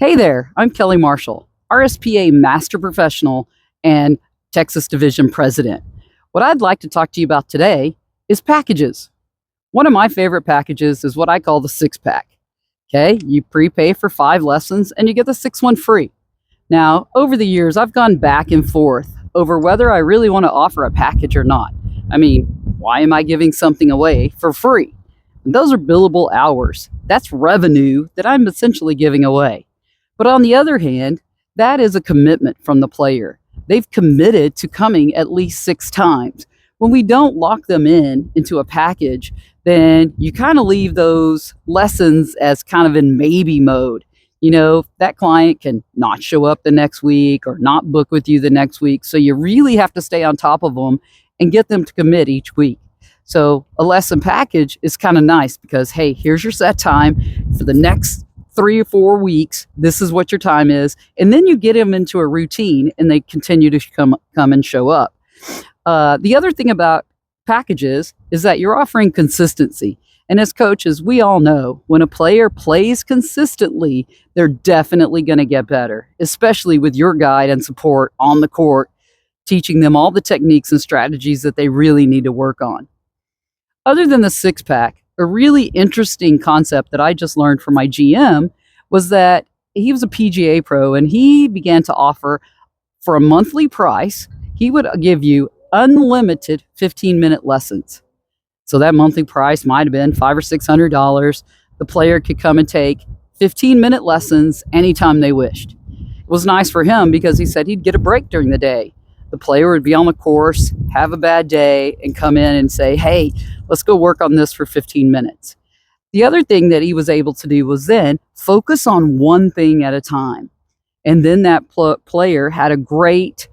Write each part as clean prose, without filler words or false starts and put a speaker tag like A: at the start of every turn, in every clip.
A: Hey there, I'm Kelly Marshall, RSPA Master Professional and Texas Division President. What I'd like to talk to you about today is packages. One of my favorite packages is what I call the six pack. Okay, you prepay for 5 lessons and you get the sixth one free. Now, over the years, I've gone back and forth over whether I really want to offer a package or not. I mean, why am I giving something away for free? And those are billable hours. That's revenue that I'm essentially giving away. But on the other hand, that is a commitment from the player. They've committed to coming at least 6 times. When we don't lock them into a package, then you kind of leave those lessons as kind of in maybe mode. You know, that client can not show up the next week or not book with you the next week. So you really have to stay on top of them and get them to commit each week. So a lesson package is kind of nice because, hey, here's your set time for the next 3 or 4 weeks. This is what your time is. And then you get them into a routine and they continue to come and show up. The other thing about packages is that you're offering consistency. And as coaches, we all know when a player plays consistently, they're definitely going to get better, especially with your guide and support on the court, teaching them all the techniques and strategies that they really need to work on. Other than the six pack, a really interesting concept that I just learned from my GM was that he was a PGA pro and he began to offer for a monthly price, he would give you unlimited 15-minute lessons. So that monthly price might have been $500 or $600. The player could come and take 15-minute lessons anytime they wished. It was nice for him because he said he'd get a break during the day. The player would be on the course, have a bad day, and come in and say, hey, let's go work on this for 15 minutes. The other thing that he was able to do was then focus on one thing at a time. And then that player had a great,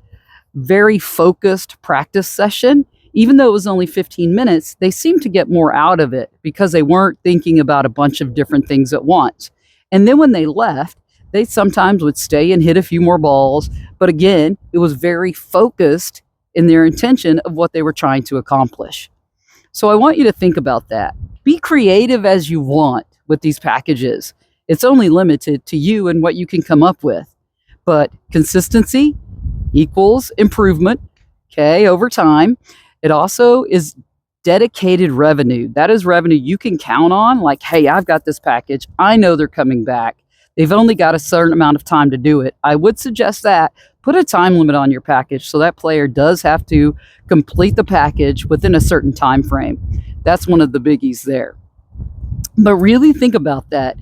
A: very focused practice session. Even though it was only 15 minutes, they seemed to get more out of it because they weren't thinking about a bunch of different things at once. And then when they left, they sometimes would stay and hit a few more balls. But again, it was very focused in their intention of what they were trying to accomplish. So I want you to think about that. Be creative as you want with these packages. It's only limited to you and what you can come up with. But consistency equals improvement, okay, over time. It also is dedicated revenue. That is revenue you can count on. Like, hey, I've got this package. I know they're coming back. They've only got a certain amount of time to do it. I would suggest that. Put a time limit on your package so that player does have to complete the package within a certain time frame. That's one of the biggies there. But really think about that.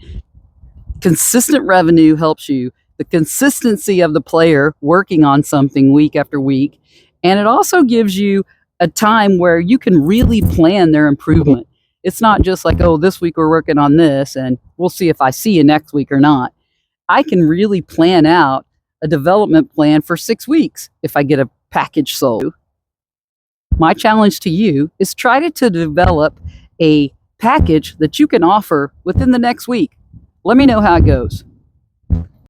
A: Consistent revenue helps you. The consistency of the player working on something week after week. And it also gives you a time where you can really plan their improvement. It's not just like, oh, this week we're working on this and we'll see if I see you next week or not. I can really plan out a development plan for 6 weeks if I get a package sold. My challenge to you is try to develop a package that you can offer within the next week. Let me know how it goes.